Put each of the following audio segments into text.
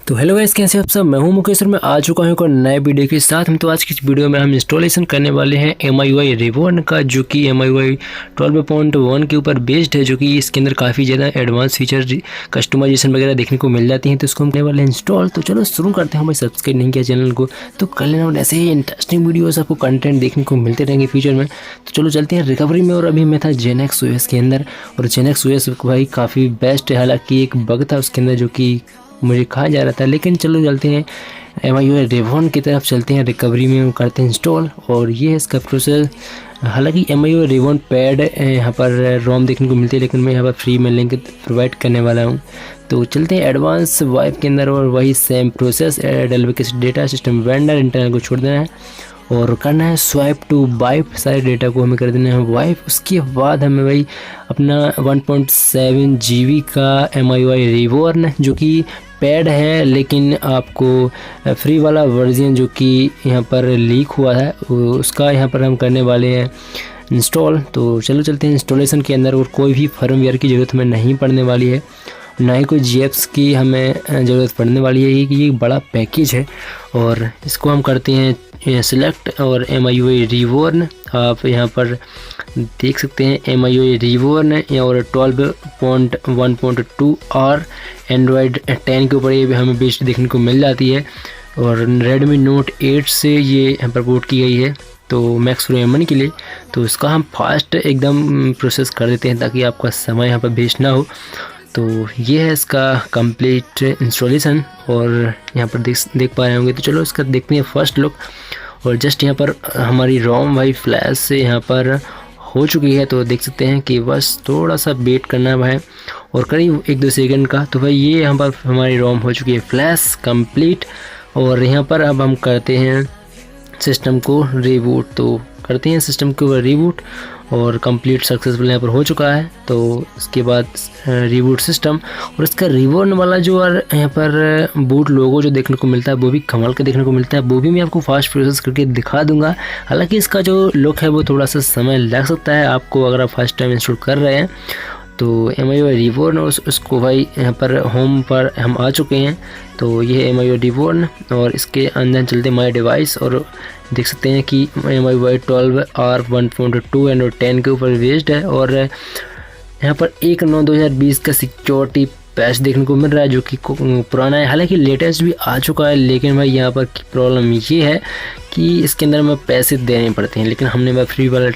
तो hello guys, कैसे आप सब। मैं हूं मुकेश और मैं आ चुका हूं एक और नए वीडियो के साथ। तो आज की इस वीडियो में हम इंस्टॉलेशन करने वाले हैं MIUI रिबॉर्न का, जो कि MIUI 12.1 के ऊपर बेस्ड है, जो कि इसके अंदर काफ़ी ज़्यादा एडवांस फीचर कस्टमाइजेशन वगैरह देखने को मिल जाती हैं। तो इसको हम करने वाले हैं इंस्टॉल। तो चलो शुरू करते हैं। भाई सब्सक्राइब नहीं किया चैनल को तो कर लेना, और ऐसे ही इंटरेस्टिंग वीडियोस आपको कंटेंट देखने को मिलते रहेंगे फ्यूचर में। तो चलो चलते हैं रिकवरी में। और अभी मैं था जेनेक्स OS के अंदर, और जेनेक्स OS भाई काफ़ी बेस्ट है। हालांकि एक बग था उसके अंदर जो कि मुझे कहा जा रहा था, लेकिन चलो चलते हैं MIUI रिबॉर्न की तरफ चलते हैं। रिकवरी में करते हैं इंस्टॉल, और ये है इसका प्रोसेस। हालांकि MIUI रिबॉर्न पैड यहाँ पर रोम देखने को मिलती है, लेकिन मैं यहाँ पर फ्री में लिंक प्रोवाइड करने वाला हूँ। तो चलते हैं एडवांस वाइप के अंदर, और वही same process data system vendor internal को छोड़ देना है और करना है स्वाइप टू वाइप। सारे डेटा को हमें कर देना है वाइप। उसके बाद हमें भाई अपना 1.7 GB का MIUI रिबॉर्न, जो कि पैड है, लेकिन आपको फ्री वाला वर्जन जो कि यहाँ पर लीक हुआ है उसका यहाँ पर हम करने वाले हैं इंस्टॉल। तो चलो चलते हैं इंस्टॉलेशन के अंदर। और कोई भी फर्मवेयर की ज़रूरत हमें नहीं पड़ने वाली है, ना ही कोई GFs की हमें ज़रूरत पड़ने वाली है। कि ये बड़ा पैकेज है, और इसको हम करते हैं सिलेक्ट और MIUI रिबॉर्न। आप यहाँ पर देख सकते हैं MIUI रिबॉर्न और 12.1.2 और एंड्रॉयड 10 के ऊपर ये भी हमें बेस्ट देखने को मिल जाती है। और Redmi Note 8 से ये यहाँ पर पोर्ट की गई है, तो मैक्स M1 के लिए। तो इसका हम फास्ट एकदम प्रोसेस कर देते हैं ताकि आपका समय यहाँ पर वेस्ट ना हो। तो ये है इसका कंप्लीट इंस्टॉलेशन, और यहाँ पर देख पा रहे होंगे। तो चलो इसका देखते हैं फर्स्ट लुक। और जस्ट यहाँ पर हमारी रोम भाई फ्लैश से यहाँ पर हो चुकी है, तो देख सकते हैं कि बस थोड़ा सा वेट करना है भाई, और करीब 1-2 सेकंड का। तो भाई ये यहाँ पर हमारी रोम हो चुकी है फ्लैश कंप्लीट। और यहाँ पर अब हम करते हैं सिस्टम को रिबूट। तो करते हैं सिस्टम को रिबूट, और कंप्लीट सक्सेसफुल यहाँ पर हो चुका है। तो इसके बाद रिबूट सिस्टम, और इसका रिबॉर्न वाला जो यहाँ पर बूट लोगो जो देखने को मिलता है वो भी कमाल का देखने को मिलता है। वो भी मैं आपको फास्ट प्रोसेस करके दिखा दूंगा। हालांकि इसका जो लुक है वो थोड़ा सा समय लग सकता है आपको अगर आप फर्स्ट टाइम इंस्टॉल कर रहे हैं। तो MIUI रिबॉर्न, उसको भाई यहाँ पर होम पर हम आ चुके हैं। तो ये है MIUI रिबॉर्न, और इसके अंदर चलते माई डिवाइस, और देख सकते हैं कि MIUI 12 और 1.2 एंड्रॉयड 10 के ऊपर बेस्ड है। और यहाँ पर 1/9/2020 का सिक्योरिटी पैच देखने को मिल रहा है, जो कि पुराना है। हालांकि लेटेस्ट भी आ चुका है, लेकिन भाई यहाँ पर प्रॉब्लम ये है कि इसके अंदर हमें पैसे देने पड़ते हैं, लेकिन हमने भाई फ्री वाला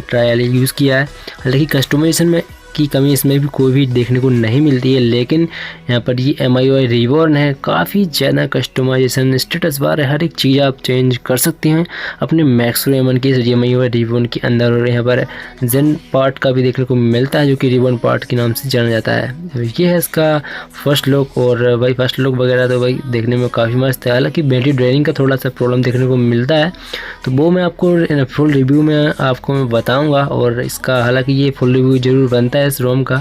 ट्रायल यूज़ किया है। हालांकि कस्टमाइजेशन में की कमी इसमें भी कोई भी देखने को नहीं मिलती है, लेकिन यहाँ पर ये MIUI रिबॉर्न है। काफ़ी ज़्यादा कस्टमाइजेशन, स्टेटस बार है, हर एक चीज़ आप चेंज कर सकते हैं अपने मैक्स M1 के MIUI रिबॉर्न के अंदर। और यहाँ पर जेन पार्ट का भी देखने को मिलता है, जो कि रिबॉर्न पार्ट के नाम से जाना जाता है। तो ये है इसका फर्स्ट लुक, और भाई फर्स्ट लुक वगैरह तो भाई देखने में काफ़ी मस्त है। हालांकि बैटरी ड्रेनिंग का थोड़ा सा प्रॉब्लम देखने को मिलता है, तो वो मैं आपको फुल रिव्यू में आपको मैं बताऊँगा। और इसका हालाँकि ये फुल रिव्यू ज़रूर बनता है इस रोम का,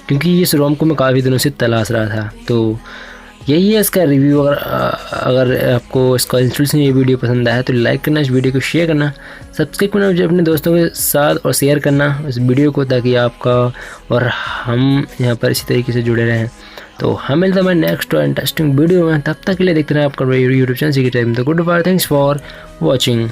क्योंकि इस रोम को मैं काफ़ी दिनों से तलाश रहा था। तो यही है इसका रिव्यू। अगर आपको इसका इंस्टॉलेशन ये वीडियो पसंद आया तो लाइक करना, इस वीडियो को शेयर करना, सब्सक्राइब करना अपने दोस्तों के साथ, और शेयर करना इस वीडियो को, ताकि आपका और हम यहाँ पर इसी तरीके से जुड़े रहें। तो हम मिलते हैं नेक्स्ट और इंटरेस्टिंग वीडियो में। तब तक के लिए देखते रहें आपका YouTube channel secret tech me. Goodbye, thanks for watching.